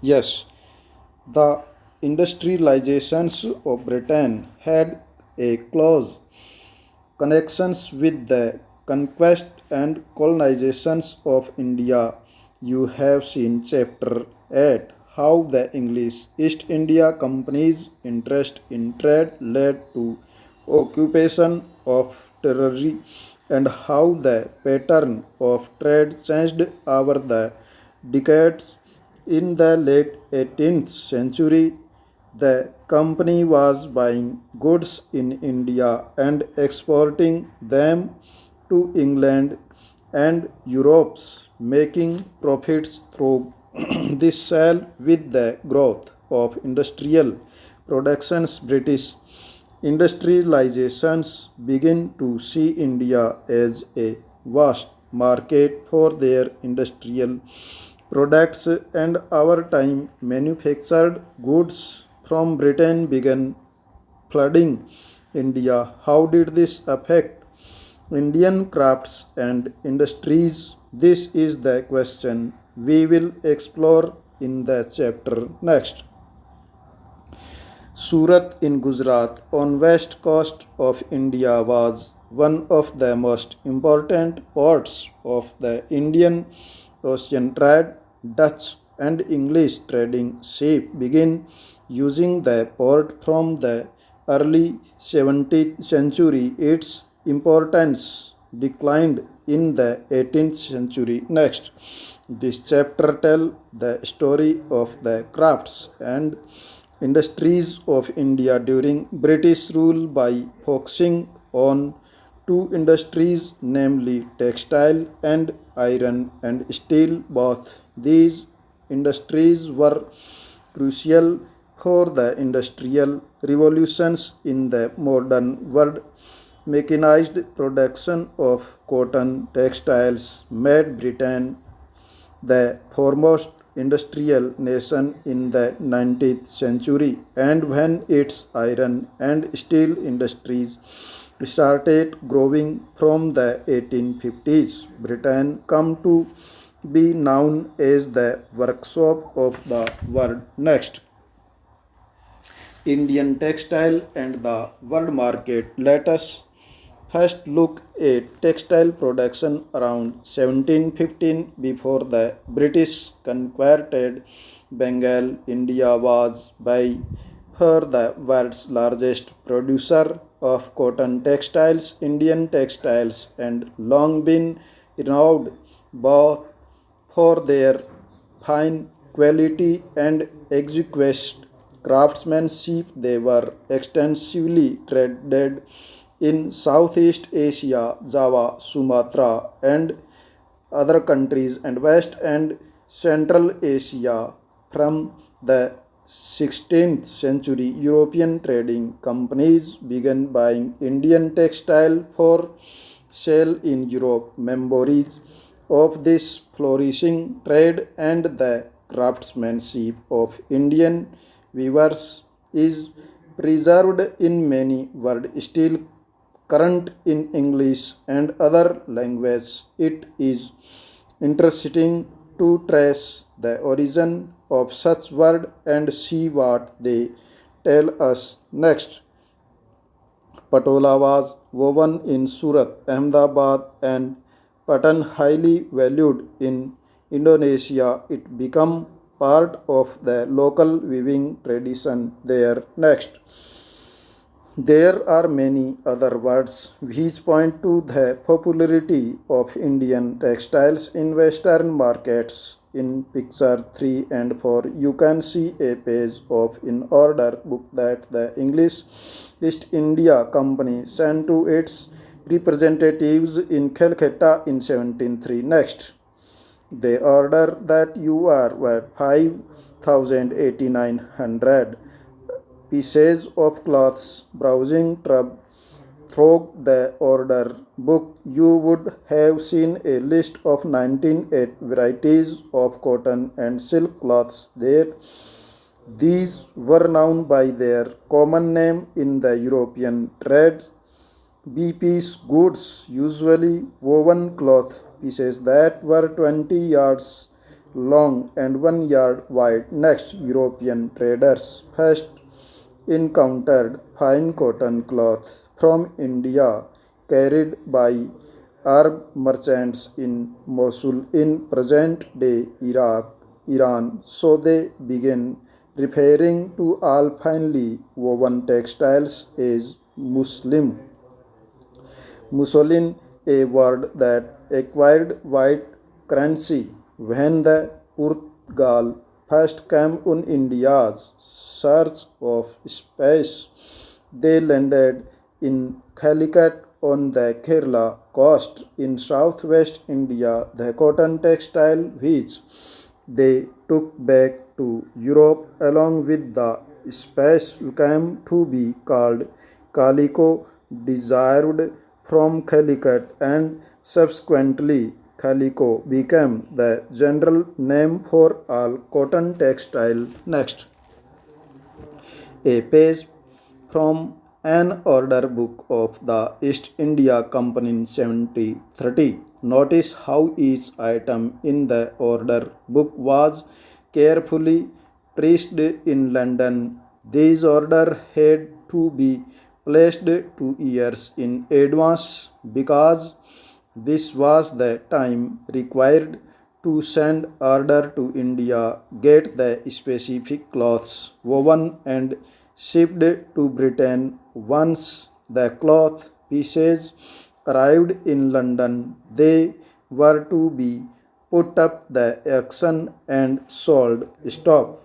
Yes, the industrializations of Britain had a close connections with the conquest and colonizations of India. You have seen chapter 8 how the English East India Company's interest in trade led to occupation of territory and how the pattern of trade changed over the decades. In the late 18th century, the company was buying goods in India and exporting them to England and Europe, making profits through this sale. With the growth of industrial productions. British industrializations begin to see India as a vast market for their industrial products, and our time manufactured goods from Britain began flooding India. How did this affect Indian crafts and industries? This is the question we will explore in the chapter next. Surat in Gujarat on west coast of India was one of the most important ports of the Indian Ocean trade. Dutch and English trading ships began using the port from the early 17th century. Its importance declined in the 18th century. Next, this chapter tells the story of the crafts and industries of India during British rule by focusing on two industries, namely textile and iron and steel. Both these industries were crucial for the industrial revolutions in the modern world. Mechanized production of cotton textiles made Britain the foremost industrial nation in the 19th century, and when its iron and steel industries started growing from the 1850s, Britain come to be known as the workshop of the world. Next, Indian textile and the world market. Let us first look at textile production around 1715. Before the British conquered Bengal. India was by far the world's largest producer of cotton textiles. Indian textiles and long been renowned both for their fine quality and exquisite craftsmanship. They were extensively traded in Southeast Asia, Java, Sumatra, and other countries, and West and Central Asia. From the 16th century, European trading companies began buying Indian textile for sale in Europe. Memories of this flourishing trade and the craftsmanship of Indian weavers is preserved in many words still current in English and other languages. It is interesting to trace the origin of such words and see what they tell us. Next, Patola was woven in Surat, Ahmedabad, and Patan highly valued in Indonesia. It became part of the local weaving tradition there. Next, there are many other words which point to the popularity of Indian textiles in Western markets. In picture 3 and 4, you can see a page of in order book that the English East India Company sent to its representatives in Calcutta in 1703. Next, they order that you are worth 5,8900 pieces of cloths. Browsing through the order book, you would have seen a list of 19 varieties of cotton and silk cloths there. These were known by their common name in the European trade. B-piece goods, usually woven cloth pieces that were 20 yards long and 1 yard wide. Next, European traders first encountered fine cotton cloth from India carried by Arab merchants in Mosul in present day Iraq, Iran. So they began referring to all finely woven textiles as Mussolin, a word that acquired wide currency when the Portugal first came on India's search of space. They landed in Calicut on the Kerala coast in southwest India. The cotton textile which they took back to Europe along with the spice came to be called calico, derived from Calicut, and subsequently calico became the general name for all cotton textile. Next, a page from an order book of the East India Company in 1730. Notice how each item in the order book was carefully traced in London. These orders had to be placed 2 years in advance because this was the time required to send order to India, get the specific cloths woven and shipped to Britain. Once the cloth pieces arrived in London, they were to be put up the auction and sold. Stop.